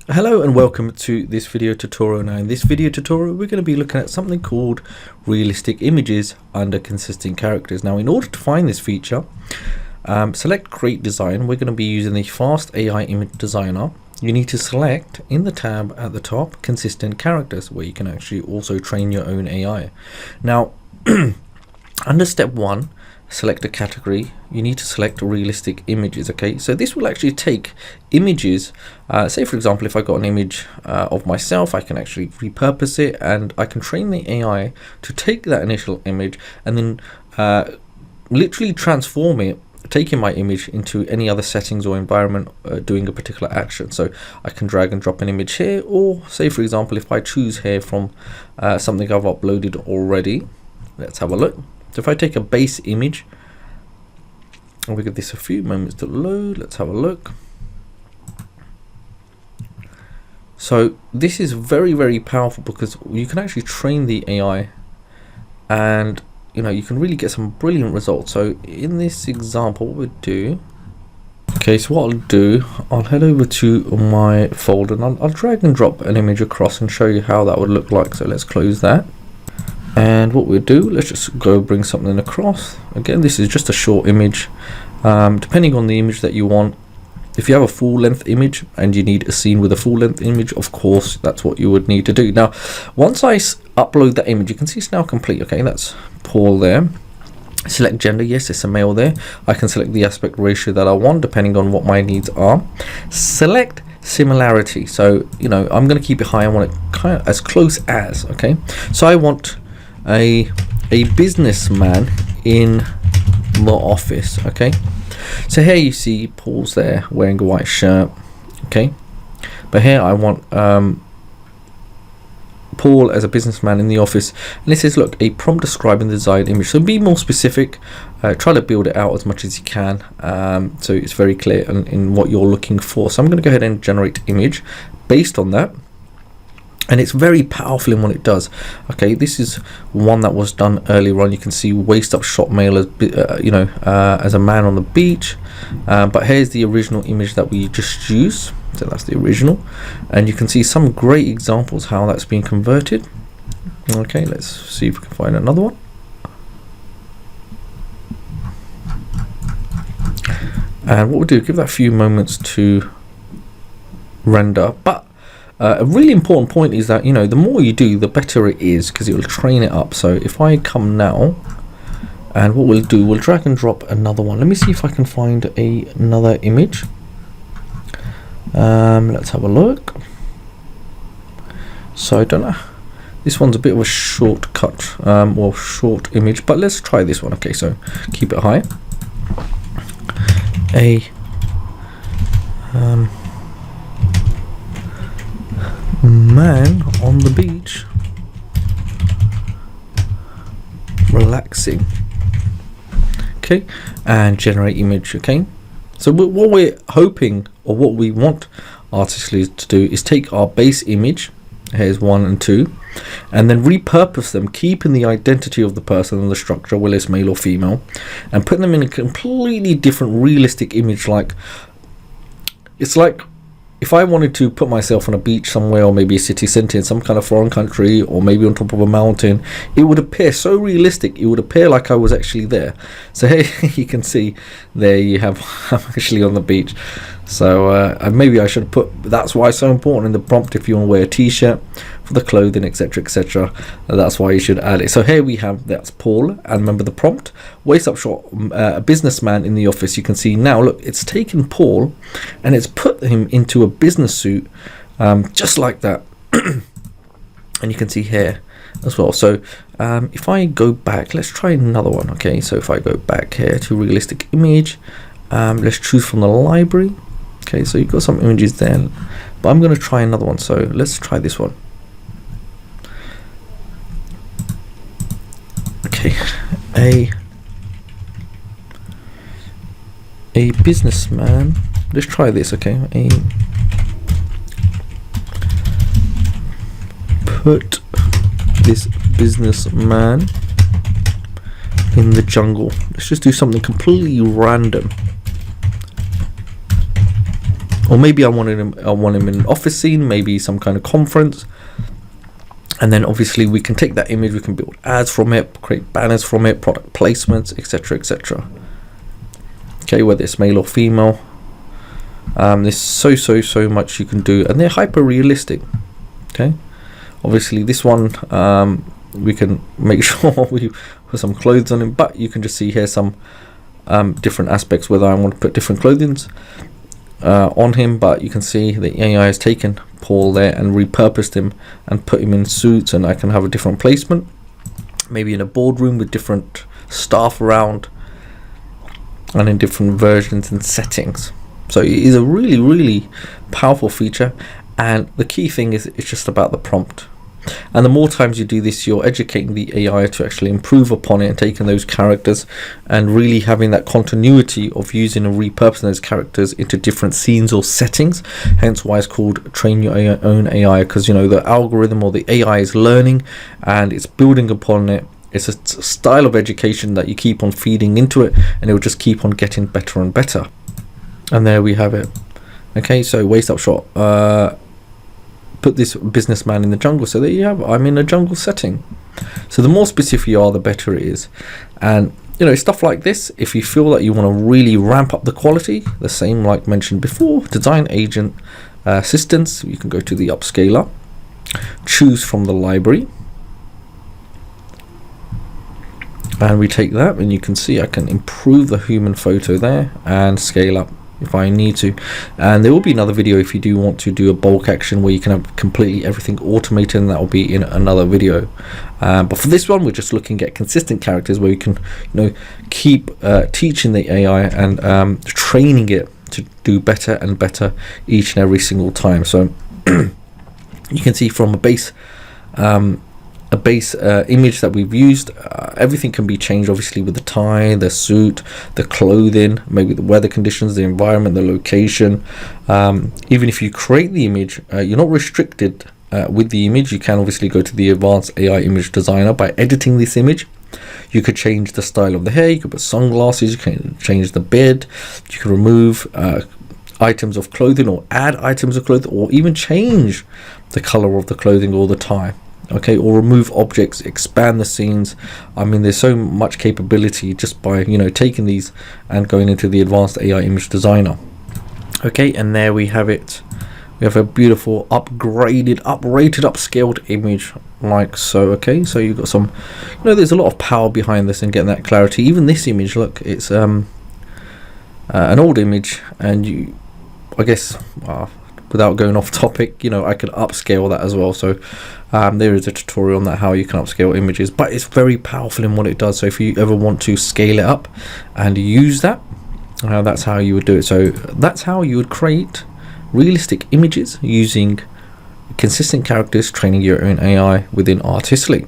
Hello and welcome to this video tutorial. Now in this video tutorial we're going to be looking at something called realistic images under consistent characters. Now in order to find this feature, select create design. We're going to be using the fast AI image designer. You need to select in the tab at the top consistent characters, where you can actually also train your own AI. Now under step 1, select a category. You need to select realistic images. Okay, so this will actually take images, say for example if I got an image of myself, I can actually repurpose it and I can train the AI to take that initial image and then literally transform it, taking my image into any other settings or environment doing a particular action. So I can drag and drop an image here, or say for example if I choose here from something I've uploaded already. Let's have a look. So if I take a base image, and we give this a few moments to load, let's have a look. So this is very powerful because you can actually train the AI and you can really get some brilliant results. So in this example, what we'll do, okay, so what I'll do, I'll head over to my folder and I'll drag and drop an image across and show you how that would look like. So let's close that. And what we'll do, let's just go bring something across. Again, this is just a short image, depending on the image that you want. If you have a full-length image and you need a scene with a full-length image, of course that's what you would need to do. Now once I upload that image, you can see it's now complete. Okay, that's Paul there. Select gender, yes, it's a male there. I can select the aspect ratio that I want depending on what my needs are. Select similarity, so I'm going to keep it high. I want it kind of as close as, okay, so I want a businessman in the office. Okay, so here you see Paul's there wearing a white shirt. Okay, but here I want Paul as a businessman in the office, and this is, look, a prompt describing the desired image. So be more specific, try to build it out as much as you can, so it's very clear in what you're looking for. So I'm going to go ahead and generate image based on that. And it's very powerful in what it does. Okay, this is one that was done earlier on. You can see waist up shot male as as a man on the beach. But here's the original image that we just used. So that's the original, and you can see some great examples how that's been converted. Okay, let's see if we can find another one. And what we'll do, give that a few moments to render. But a really important point is that the more you do, the better it is, because it will train it up. So if I come now, and what we'll do, we'll drag and drop another one. Let me see if I can find another image. Let's have a look. So I don't know, this one's a bit of a shortcut or short image, but let's try this one. Okay, so keep it high. Man on the beach relaxing. Okay, and generate image. Okay, so what we're hoping, or what we want Artificially to do, is take our base image, here's 1 and 2, and then repurpose them, keeping the identity of the person and the structure, whether it's male or female, and put them in a completely different realistic image. Like, it's like if I wanted to put myself on a beach somewhere, or maybe a city centre in some kind of foreign country, or maybe on top of a mountain, it would appear so realistic. It would appear like I was actually there. So here you can see there you have I'm actually on the beach. So maybe I should have put, that's why it's so important in the prompt, if you want to wear a t-shirt, for the clothing, etc, that's why you should add it. So here we have, that's Paul, and remember the prompt, waist up shot, a businessman in the office. You can see now, look, it's taken Paul and it's put him into a business suit, just like that. And you can see here as well. So if I go back, let's try another one. Okay, so if I go back here to realistic image, let's choose from the library. Okay, so you've got some images there, but I'm going to try another one. So let's try this one. Okay, a businessman. Let's try this. Okay, put this businessman in the jungle. Let's just do something completely random. Or maybe I want him in an office scene, maybe some kind of conference. And then obviously we can take that image, we can build ads from it, create banners from it, product placements, etc., etc. Okay, whether it's male or female. There's so much you can do, and they're hyper realistic. Okay, obviously this one we can make sure we put some clothes on him, but you can just see here some different aspects, whether I want to put different clothings on him. But you can see the AI has taken Paul there and repurposed him and put him in suits, and I can have a different placement, maybe in a boardroom with different staff around and in different versions and settings. So it is a really powerful feature, and the key thing is it's just about the prompt. And the more times you do this, you're educating the AI to actually improve upon it and taking those characters and really having that continuity of using and repurposing those characters into different scenes or settings. Hence why it's called train your own AI, because, you know, the algorithm or the AI is learning and it's building upon it. It's a style of education that you keep on feeding into it, and it will just keep on getting better and better. And there we have it. Okay, so waist up shot. Put this businessman in the jungle. So there you have it. I'm in a jungle setting. So the more specific you are, the better it is. And, you know, stuff like this, if you feel that you want to really ramp up the quality, the same like mentioned before, design agent assistance, you can go to the upscaler, choose from the library, and we take that, and you can see I can improve the human photo there and scale up if I need to. And there will be another video if you do want to do a bulk action where you can have completely everything automated, and that will be in another video. But for this one, we're just looking at consistent characters where you can, you know, keep teaching the AI and training it to do better and better each and every single time. So you can see from a base image that we've used, everything can be changed obviously with the tie, the suit, the clothing, maybe the weather conditions, the environment, the location. Even if you create the image, you're not restricted with the image. You can obviously go to the advanced AI image designer by editing this image. You could change the style of the hair, you could put sunglasses, you can change the beard, you can remove items of clothing or add items of clothing, or even change the color of the clothing or the tie. Okay, or remove objects, expand the scenes. I mean, there's so much capability just by, you know, taking these and going into the advanced AI image designer. Okay, and there we have it. We have a beautiful upgraded, uprated, upscaled image like so. Okay, so you've got some, you know, there's a lot of power behind this and getting that clarity. Even this image, look, it's an old image, and you, I guess, without going off topic, you know, I could upscale that as well. So there is a tutorial on that, how you can upscale images, but it's very powerful in what it does. So if you ever want to scale it up and use that, that's how you would do it. So that's how you would create realistic images using consistent characters, training your own AI within Artistly.